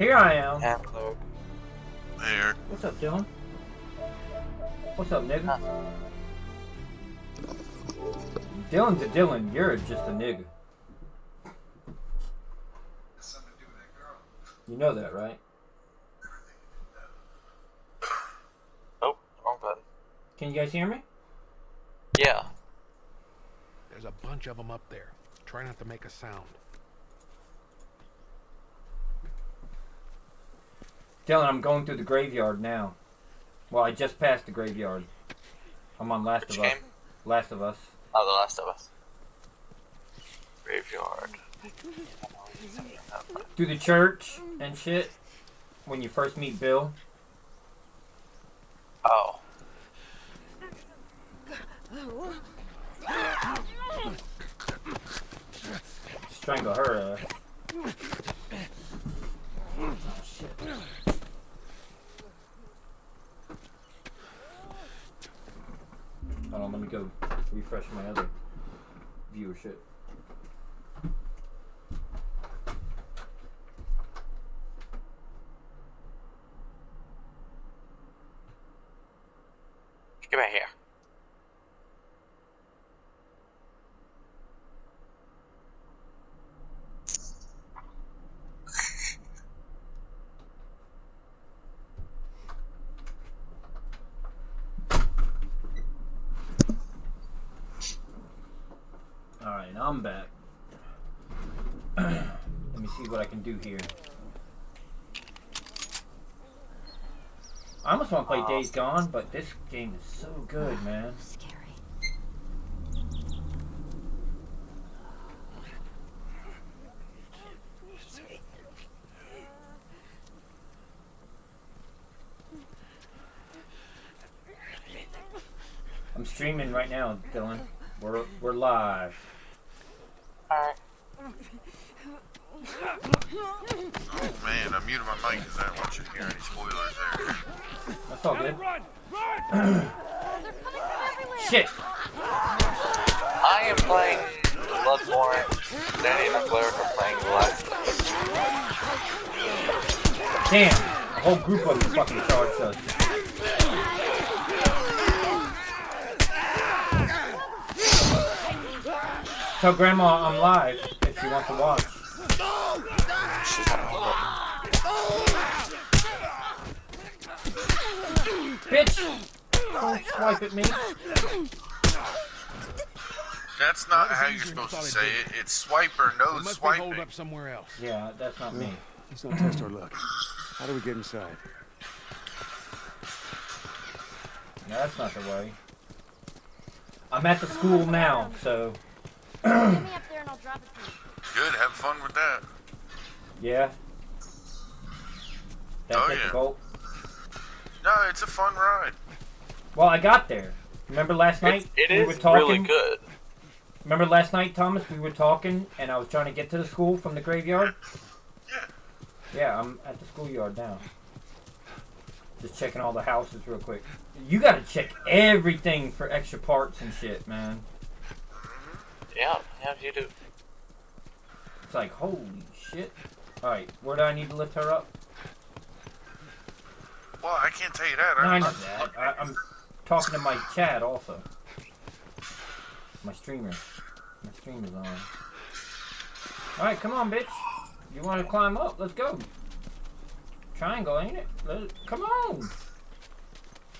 Here I am. Hello. There. What's up, Dylan? What's up, nigga? Dylan's a Dylan. You're just a nigga. You know that, right? Oh, wrong button. Can you guys hear me? Yeah. There's a bunch of them up there. Try not to make a sound. Dylan, I'm going through the graveyard now. Well, I just passed the graveyard. I'm on Last Which of Us. game? Last of Us. Oh, The Last of Us. Graveyard. Through the church and shit. When you first meet Bill. Oh. Strangle her. Oh, shit. Hold on, let me go refresh my other viewership. Get back here. Alright, I'm back. Let me see what I can do here. I almost want to play Days Gone, but this game is so good, man. Scary. I'm streaming right now, Dylan. We're live. Alright. Oh man, I muted my mic because I didn't want you to hear any spoilers there. That's all good. They're coming from everywhere. Shit! I am playing Bloodborne. Danny and the cleric are playing The Last of Us. Damn! A whole group of them fucking charged us. Tell Grandma I'm live if she wants to watch. She's not home. Bitch! Don't swipe at me. That's not how you're supposed to say it. It's swipe or no We must be holed swiping. up somewhere else. Yeah, that's not me. Let's not test our luck. How do we get inside? No, that's not the way. I'm at the school now, so... Get me up there and I'll drop it to you. Good, have fun with that. Yeah. That Oh, yeah. difficult. No, it's a fun ride. Well, I got there. Remember last night? It we were is talking? really good. Remember last night, Thomas? We were talking, and I was trying to get to the school from the graveyard? Yeah. Yeah, I'm at the schoolyard now. Just checking all the houses real quick. You gotta check everything for extra parts and shit, man. Yeah, you do. It's like, holy shit. Alright, where do I need to lift her up? Well, I can't tell you that. No, I know that. I'm talking to my chat also. My streamer. My stream is on. Alright, come on, bitch. You want to climb up? Let's go. Triangle, ain't it? Come on.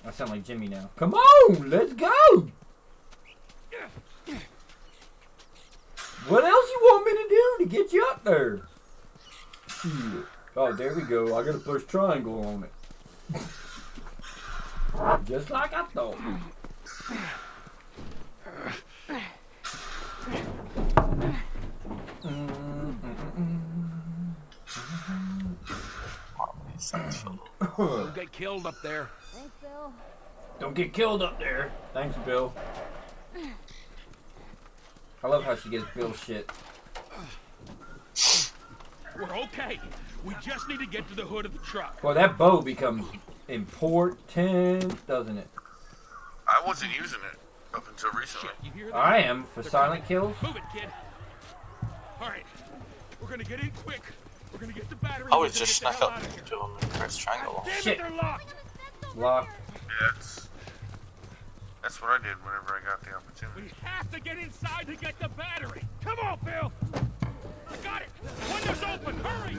I sound like Jimmy now. Come on, let's go. What else you want me to do to get you up there? Shit. Oh, there we go. I gotta push triangle on it. Just like I thought. Don't get killed up there. Thanks, Bill. Don't get killed up there. Thanks, Bill. I love how she gets Bill shit. We're okay. We just need to get to the hood of the truck. Well, that bow becomes important, doesn't it? I wasn't using it up until recently. You hear that? I am for silent kills. Move it, kid. All right. We're gonna get in quick We're gonna get the battery. I was just snuck up to him and press triangle. Shit. They're locked. Locked. Yeah, that's what I did whenever I got the opportunity. We have to get inside to get the battery. Come on, Bill. I got it. Window's open. Hurry.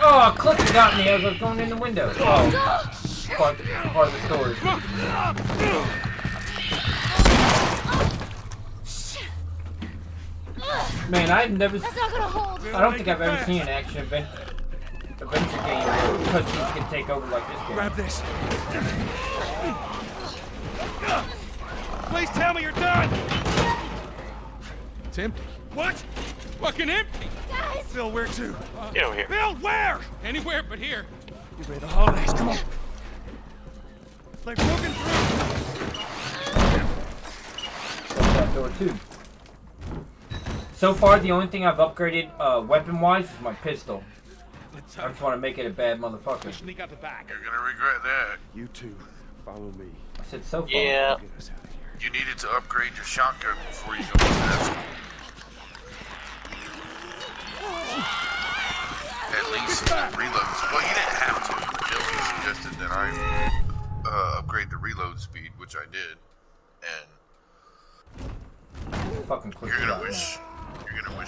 Oh, Clicker got me as I was going in the window. Oh, part of the story. Man, I've never. That's not gonna hold. I don't think I've ever seen an action adventure game where cutscenes can take over like this game. Grab this. Please tell me you're done. It's empty. What? Fucking empty. Guys! Bill, where to? Get over here. Bill, where? Anywhere but here. You ready the holidays? Come on. They've broken through. Close that door too. So far, the only thing I've upgraded weapon-wise is my pistol. Let's I just want to make it a bad motherfucker. sneak out the back. You're gonna regret that. You two, follow me. I said so far. Yeah. Get us out of here. You needed to upgrade your shotgun before you go into that school. At least reloads. Well, you didn't have to. Bill suggested that I upgrade the reload speed, which I did, and Fucking quick. you're gonna wish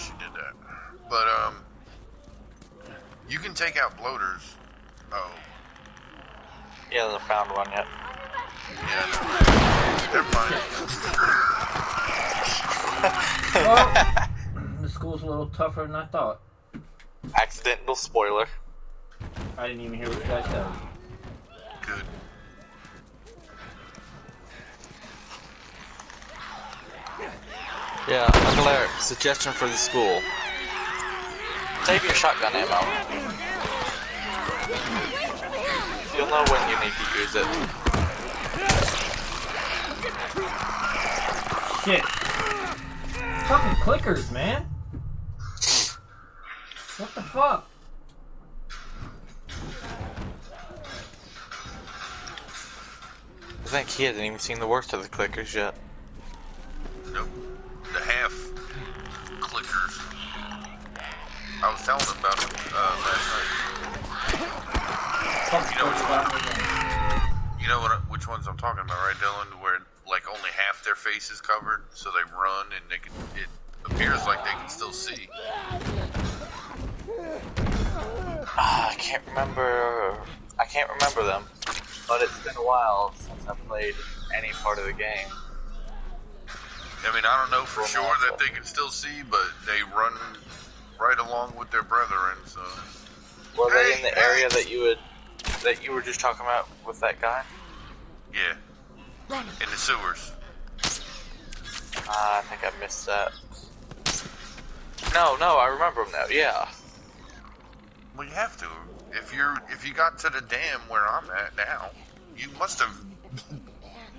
you did that. But you can take out bloaters. Oh, Yeah, I found one yet. yeah, they're fine. Well, the school's a little tougher than I thought. Accidental spoiler. I didn't even hear what you guys said. Good. Yeah, Uncle Eric, suggestion for the school. Save your shotgun ammo. You'll know when you need to use it. Shit. Fucking clickers, man. What the fuck? I think he hasn't even seen the worst of the clickers yet. Nope. The half clickers. I was telling them about them last night. You know which ones I'm talking about, right, Dylan? Where like only half their face is covered, so they run and they can. It appears like they can still see. I can't remember them, but it's been a while since I've played any part of the game. I mean, I don't know for sure that they can still see, but they run right along with their brethren. So. Were they in the area that you were just talking about with that guy? Yeah. In the sewers. I think I missed that. No, I remember him now. Yeah. Well, you have to. If you got to the dam where I'm at now, you must have.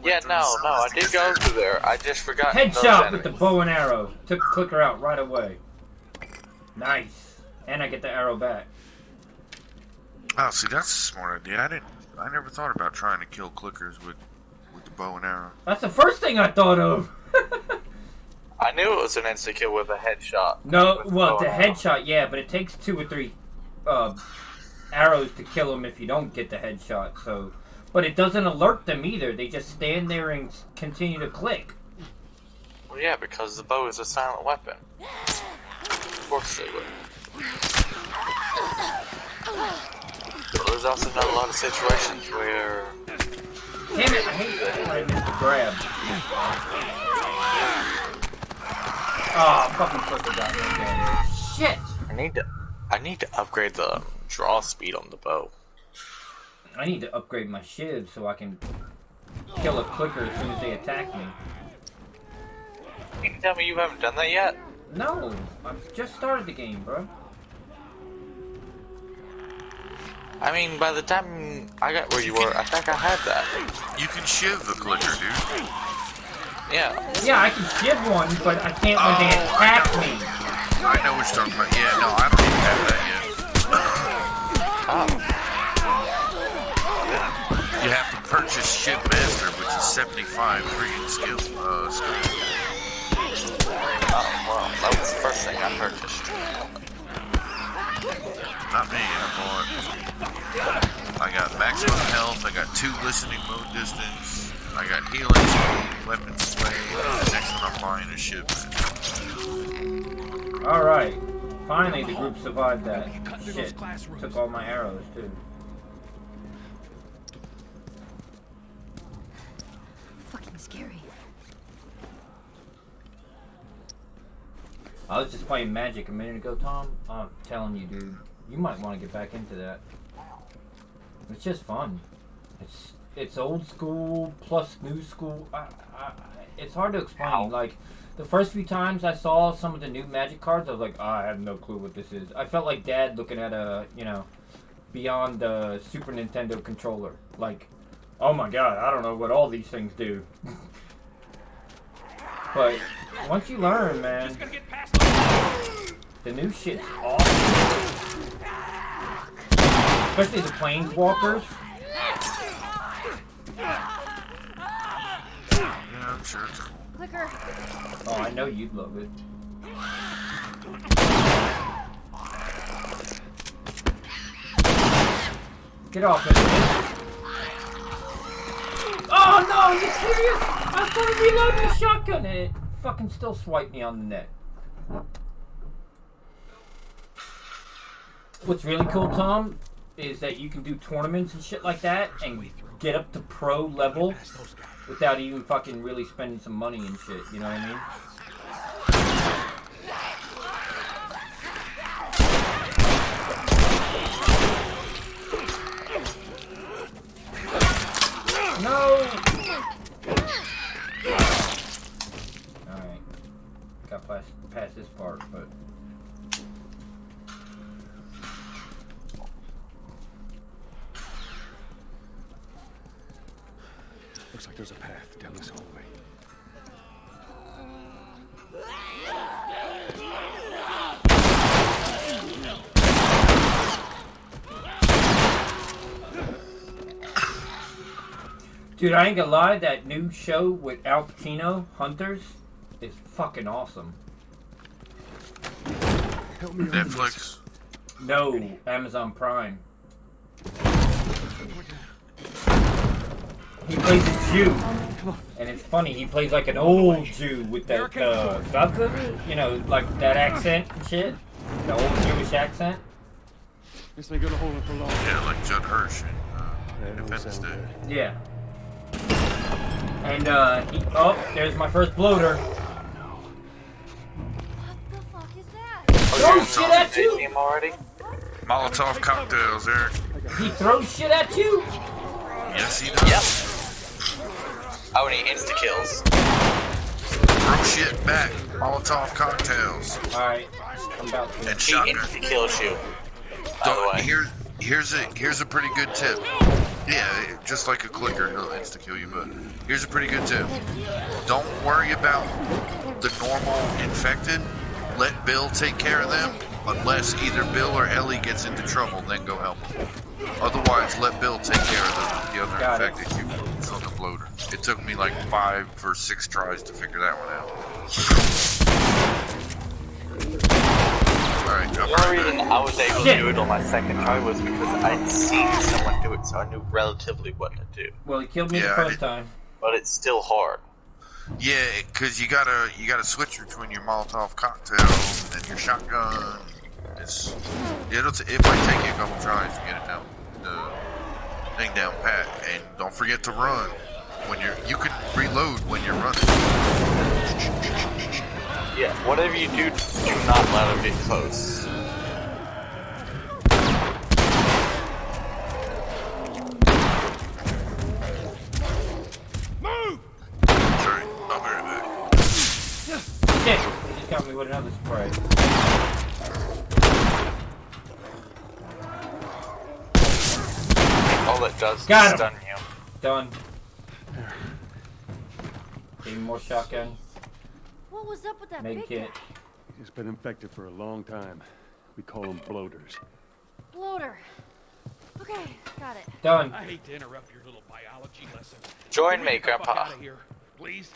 Yeah, no, I did go through there. I just forgot. Headshot with the bow and arrow. Took the clicker out right away. Nice. And I get the arrow back. Oh, see, that's a smart idea. I never thought about trying to kill clickers with the bow and arrow. That's the first thing I thought of. I knew it was an insta kill with a headshot. No, well, the headshot, yeah, but it takes 2 or 3 arrows to kill them if you don't get the headshot. So, but it doesn't alert them either. They just stand there and continue to click. Well, yeah, because the bow is a silent weapon. Of course they would. But there's also not a lot of situations where. Damn it! I hate that I missed the grab. Oh, fucking clicker got me again. Shit! I need to upgrade the draw speed on the bow. I need to upgrade my shiv so I can kill a clicker as soon as they attack me. You can tell me you haven't done that yet? No, I've just started the game, bro. I mean, by the time I got where you were, I think I had that. You can shiv the clicker, dude. Yeah. Yeah, I can shiv one, but I can't when they attack me. I know what you're talking about. Yeah, no, I don't even have that yet. Oh. I purchased Ship Master, which is 75 freaking skill. Oh, well, that was the first thing I purchased. Not me, I got maximum health, I got 2 listening mode distance, I got healing speed, weapon sway, the next one I'm buying is Ship Master. Alright. Finally the group survived that. Shit. Took all my arrows too. Fucking scary. I was just playing Magic a minute ago, Tom. I'm telling you, dude, you might want to get back into that. It's just fun. It's old school plus new school. It's hard to explain. Like, the first few times I saw some of the new Magic cards, I was like, oh, I have no clue what this is. I felt like Dad looking at a, beyond the Super Nintendo controller. Like, oh my god, I don't know what all these things do. But once you learn, man, the new shit's awesome. Especially the Planeswalkers. Yeah, I'm sure it's cool. Clicker. Oh, I know you'd love it. Get off it. Oh no, are you serious? I started reloading the shotgun and it fucking still swiped me on the neck. What's really cool, Tom, is that you can do tournaments and shit like that and get up to pro level without even fucking really spending some money and shit, you know what I mean? No! Alright. Got past this part, but... Looks like there's a path down this hallway. Dude, I ain't gonna lie, that new show with Al Pacino, Hunters, is fucking awesome. Help me. Netflix. No, Amazon Prime. He plays a Jew, and it's funny, he plays like an old Jew with that, like that accent and shit. The old Jewish accent. This ain't gonna hold him for long. Yeah, like Judd Hirsch in That don't Independence sound Day. good. Yeah. And, oh, there's my first bloater. What the fuck is that? Throw shit at you! Team already? Molotov cocktails, Eric. He throws shit at you? Yes, he does. Yep. Oh, and he insta-kills. Throw shit back. Molotov cocktails. Alright, I'm about to. And He shotgun. insta-kills you. By the Don't, way. here's a pretty good tip. Yeah, just like a clicker, he'll insta-kill you, but here's a pretty good tip. Don't worry about the normal infected. Let Bill take care of them, unless either Bill or Ellie gets into trouble, then go help them. Otherwise, let Bill take care of the other Got it. infected you from the bloater. It took me like 5 or 6 tries to figure that one out. Alright, The only reason I was able to do it on my second try was because I'd seen someone do it, so I knew relatively what to do. Well, he killed me the Yeah, first time. But it's still hard. Yeah, because you gotta switch between your Molotov cocktail and your shotgun. It might take you a couple tries to get it down, the thing down pat. And don't forget to run when you can reload when you're running. Yeah, whatever you do, do not let him get close. Move! Sorry, I'll be right back. Shit! He just got me with another spray. All it does is Got him. stun you. Done. Need more shotgun. What was up with that Med big kit. guy? He's been infected for a long time. We call them bloaters. Bloater. Okay, got it. Done. I hate to interrupt your little biology lesson. Join Can we me, get the fuck Grandpa. out of here, please.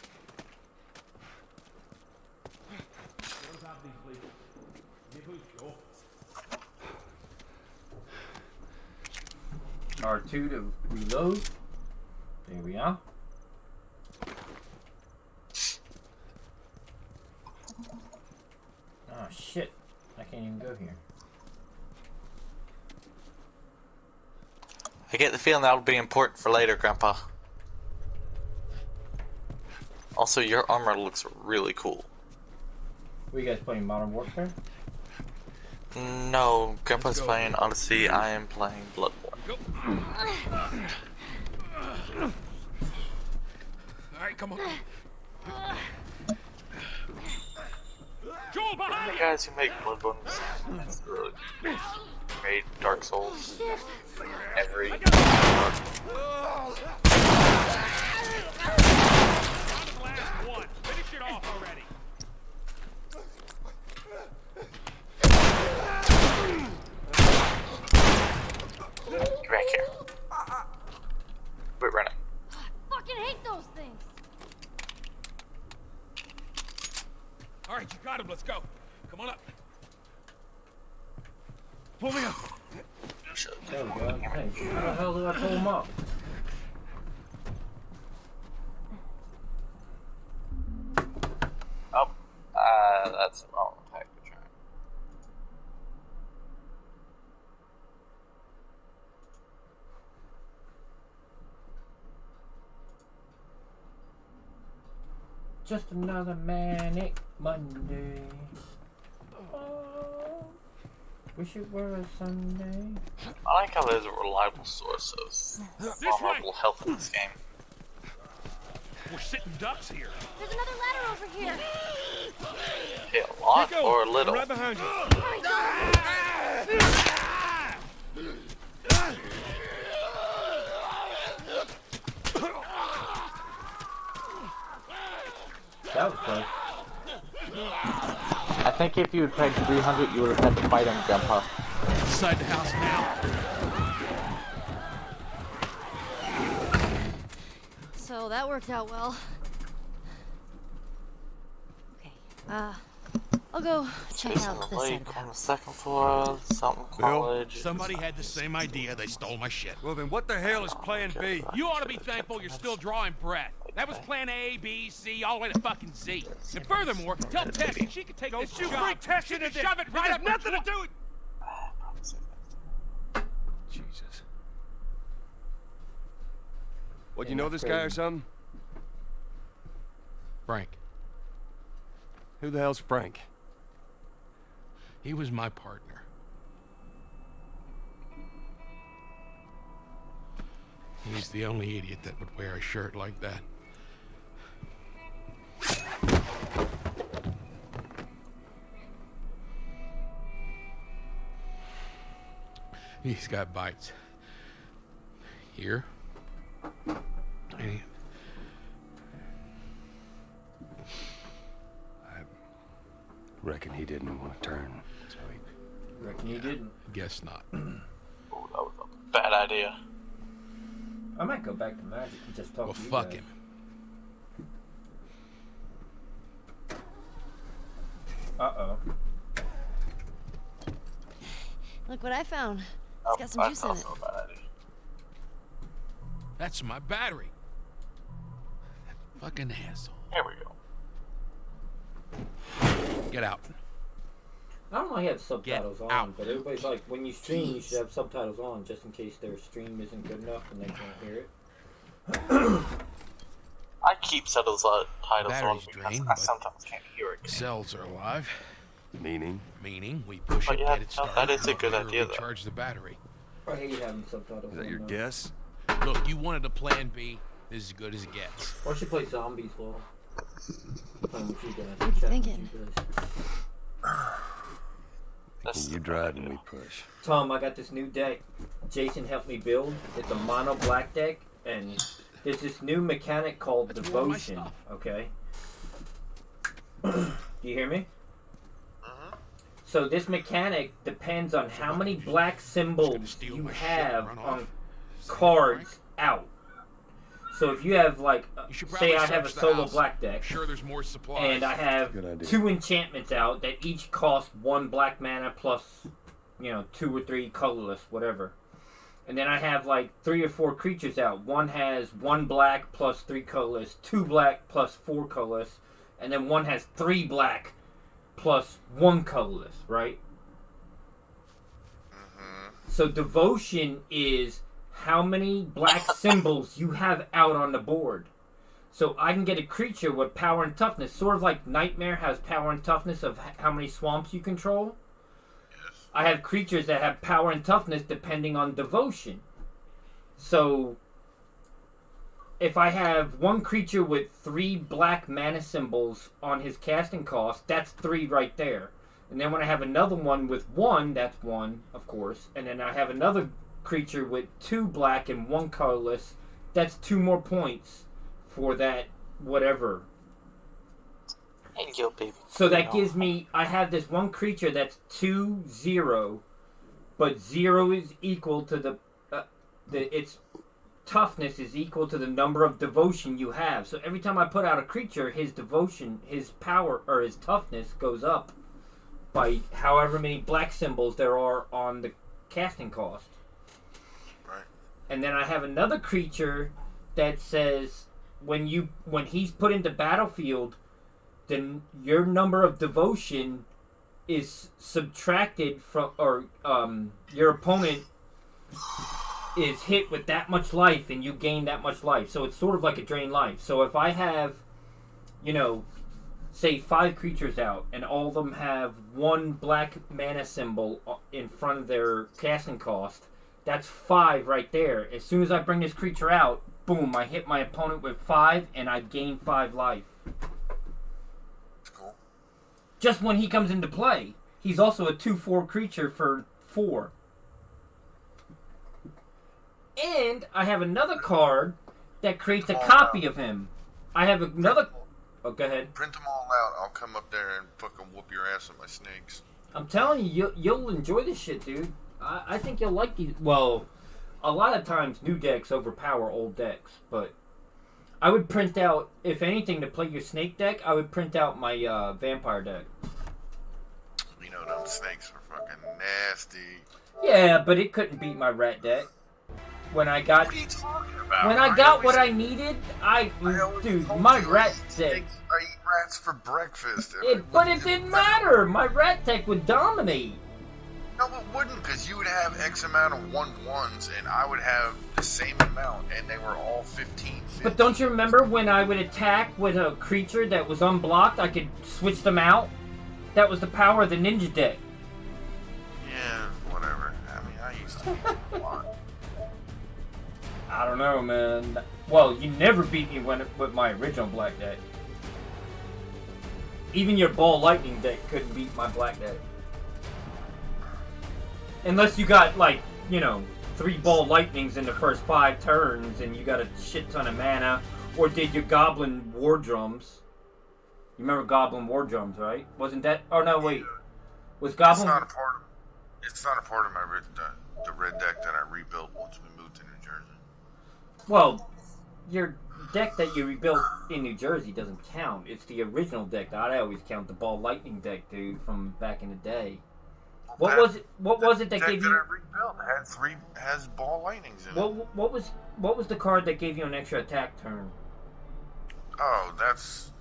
R2 to reload. There we are. Oh shit. I can't even go here. I get the feeling that'll be important for later, Grandpa. Also, your armor looks really cool. What, you guys playing Modern Warfare? No, Grandpa's playing Odyssey, I am playing Bloodborne. Go. Alright, come on. Joel, The behind you! guys who make Bloodborne really made Dark Souls. Every Down to the last one. Finish it off already. Get back here. Quit running. I fucking hate those things. Alright, you got him. Let's go. Come on up. Pull me up. There we go. Hey, how the hell do I pull them up? Oh, that's the wrong package. Just another manic Monday. Oh, wish it were a Sunday. I like how there's a reliable source of vulnerable health in this game. We're sitting ducks here. There's another ladder over here. Hey, a lot Go. or a little? I'm right behind you. Hurry, go. That was close. I think if you had paid 300, you would have had to fight him, Grandpa. Inside the house now. So that worked out well. Okay, I'll go check There's out a this side lake of the on the house. second floor, something college. Somebody had the same idea. They stole my shit. Well, then what the hell is plan B? You ought to be thankful you're still drawing breath. That was plan A, B, C, all the way to fucking Z. And furthermore, tell Tess that she could take this you job. bring Tess She into can this. shove it right up nothing her to do with... Jesus. What, you Yeah, know that's this guy or crazy. something? Frank. Who the hell's Frank? He was my partner. He's the only idiot that would wear a shirt like that. He's got bites. Here. And Reckon he didn't want to turn. So he... Reckon you didn't. guess not. Oh, that was a bad idea. I might go back to Magic and just talk Well, to you fuck guys. him. Uh-oh. Look what I found. Oh, It's got some that's juice in it. also a bad idea. That's my battery. That fucking asshole. Here we go. Get out. I don't know if he had subtitles on, out. but everybody's like, when you stream, you should have subtitles on just in case their stream isn't good enough and they can't hear it. I keep titles on Battery's because drained, I but sometimes can't hear it. Cells are alive. Meaning? Meaning, we push But it, yeah, get it no, started. that is a good idea, though. Recharge the battery. I hate having subtitles Is that on, your though. guess? Look, you wanted a plan B. This is as good as it gets. Or I should play Zombies, Lol. Playing with you guys. What you chatting with thinking? you guys. That's You drive and we push. Tom, I got this new deck. Jason helped me build. It's a mono black deck, and there's this new mechanic called That's more of my Devotion. stuff. Okay. Do you hear me? So this mechanic depends on how many black symbols steal you my shit have and run on off. cards out. So if you have like, You should say probably I have a search the solo house. black deck, I'm sure there's more supplies. and I have Good idea. 2 enchantments out that each cost 1 black mana plus, 2 or 3 colorless, whatever. And then I have like 3 or 4 creatures out. One has 1 black plus 3 colorless, 2 black plus 4 colorless, and then one has 3 black plus 1 colorless, right? So devotion is how many black symbols you have out on the board. So I can get a creature with power and toughness, sort of like Nightmare has power and toughness of how many swamps you control. I have creatures that have power and toughness depending on devotion. So if I have one creature with 3 black mana symbols on his casting cost, that's 3 right there. And then when I have another one with 1, that's 1, of course. And then I have another creature with 2 black and 1 colorless, that's 2 more points for that whatever. And you'll be. So that gives me, I have this one creature that's 2/0, but 0 is equal to its toughness is equal to the number of devotion you have. So every time I put out a creature, his devotion, his power, or his toughness goes up by however many black symbols there are on the casting cost. Right. And then I have another creature that says when he's put into battlefield, then your number of devotion is subtracted from, or your opponent is hit with that much life and you gain that much life. So it's sort of like a drain life. So if I have, say 5 creatures out and all of them have 1 black mana symbol in front of their casting cost, that's 5 right there. As soon as I bring this creature out, boom, I hit my opponent with 5 and I gain 5 life. Cool. Just when he comes into play. He's also a 2/4 creature for 4. And I have another card that creates a copy of him. I have another... Oh, go ahead. Print them all out. I'll come up there and fucking whoop your ass with my snakes. I'm telling you, you'll enjoy this shit, dude. I think you'll like these. Well, a lot of times new decks overpower old decks, but I would print out, if anything, to play your snake deck, I would print out my vampire deck. You know, them snakes are fucking nasty. Yeah, but it couldn't beat my rat deck. When I got... What are you talking about? When I got what I needed, dude, my rat deck... I eat rats for breakfast. But it didn't matter. My rat deck would dominate. No, it wouldn't, because you would have X amount of 1/1s, and I would have the same amount, and they were all 15. But don't you remember when I would attack with a creature that was unblocked, I could switch them out? That was the power of the ninja deck. Yeah, whatever. I mean, I used to beat them a lot. I don't know, man. Well, you never beat me with my original black deck. Even your ball lightning deck couldn't beat my black deck. Unless you got, 3 ball lightnings in the first 5 turns and you got a shit ton of mana. Or did your goblin war drums. You remember goblin war drums, right? Wasn't that... Oh, no, wait. Was goblin... It's not a part of my the red deck that I rebuilt once we moved to New Jersey. Well, your deck that you rebuilt in New Jersey doesn't count. It's the original deck that I always count, the ball lightning deck, dude, from back in the day. What was it that gave you? The deck that I rebuilt has ball lightnings in it. What was the card that gave you an extra attack turn? Oh, that's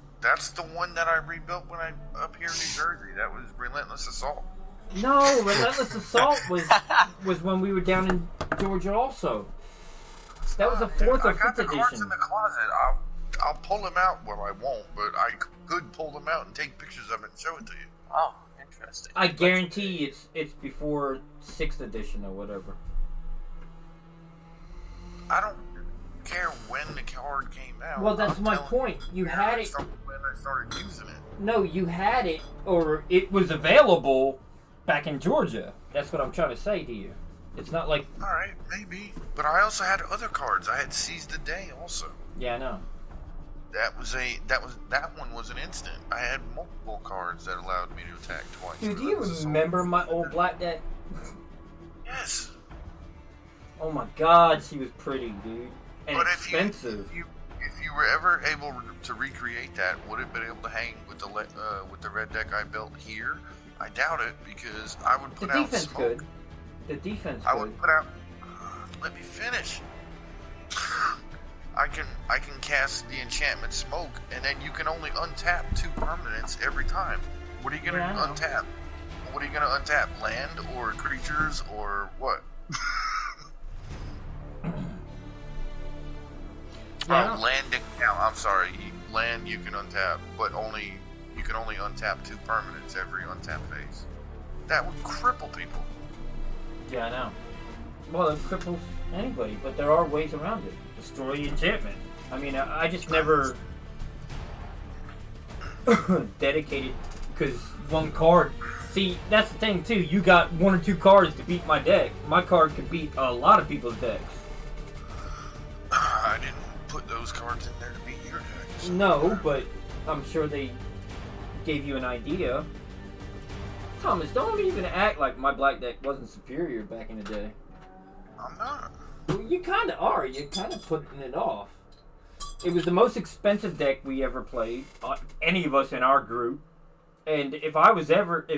the one that I rebuilt when I up here in New Jersey. That was Relentless Assault. No, Relentless Assault was when we were down in Georgia also. That was a 4th or 5th edition. I got the cards in the closet. I'll pull them out. Well, I won't, but I could pull them out and take pictures of it and show it to you. Oh, interesting. I guarantee it's before 6th edition or whatever. I don't care when the card came out. Well, that's my point. You had it when I started using it. No, you had it, or it was available back in Georgia. That's what I'm trying to say to you. It's not like... Alright, maybe. But I also had other cards. I had Seize the Day also. Yeah, I know. That one was an instant. I had multiple cards that allowed me to attack twice. Dude, do you remember my old black deck? Yes. Oh my god, she was pretty, dude. And But expensive. if you were ever able to recreate that, would it have been able to hang with the red deck I built here? I doubt it, because I would The put out defense smoke. good. The defense I good. would put out. Let me finish. I can cast the enchantment smoke, and then you can only untap 2 permanents every time. What are you gonna Yeah, I know. untap? What are you gonna untap? Land or creatures or what? Yeah. Landing. Now, I'm sorry. Land you can untap, but you can only untap 2 permanents every untap phase. That would cripple people. Yeah, I know. Well, it cripples anybody, but there are ways around it. Destroy the enchantment. I mean, I just never dedicated, because 1 card. See, that's the thing too. You got 1 or 2 cards to beat my deck. My card could beat a lot of people's decks. I didn't put those cards in there to beat your deck. No, but I'm sure they gave you an idea. Thomas, don't even act like my black deck wasn't superior back in the day. I'm not. Well, you kind of are. You're kind of putting it off. It was the most expensive deck we ever played, any of us in our group. And if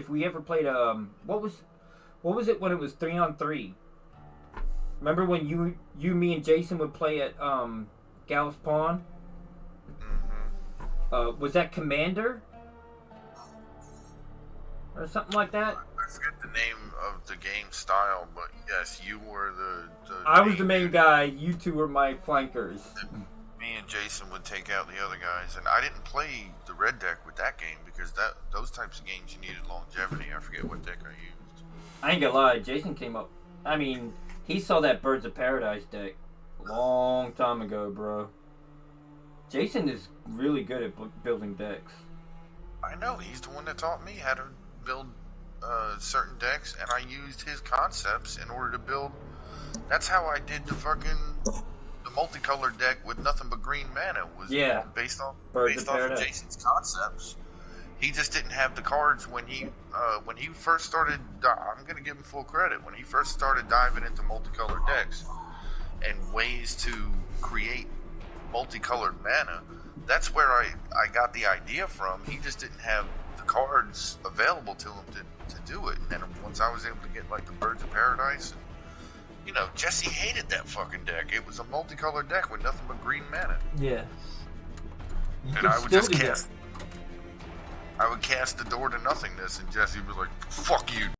we ever played what was it when it was 3-on-3? Remember when you, me, and Jason would play at Gallus Pond? Mm-hmm. Was that Commander? Or something like that? I forget the name of the game style, but yes, you were the I was the main guy. You 2 were my flankers. Me and Jason would take out the other guys, and I didn't play the red deck with that game because those types of games you needed longevity. I forget what deck I used. I ain't gonna lie, Jason came up. I mean, he saw that Birds of Paradise deck a long time ago, bro. Jason is really good at building decks. I know, he's the one that taught me how to build certain decks, and I used his concepts in order to build. That's how I did the multicolored deck with nothing but green mana. Was based off of Jason's concepts. He just didn't have the cards when he first started. I'm gonna give him full credit when he first started diving into multicolored decks and ways to create multicolored mana. That's where I got the idea from. He just didn't have the cards available to him to do it. And then once I was able to get like the Birds of Paradise, and, Jesse hated that fucking deck. It was a multicolored deck with nothing but green mana. Yeah. And I would just cast. I would cast the Door to Nothingness, and Jesse was like, "Fuck you."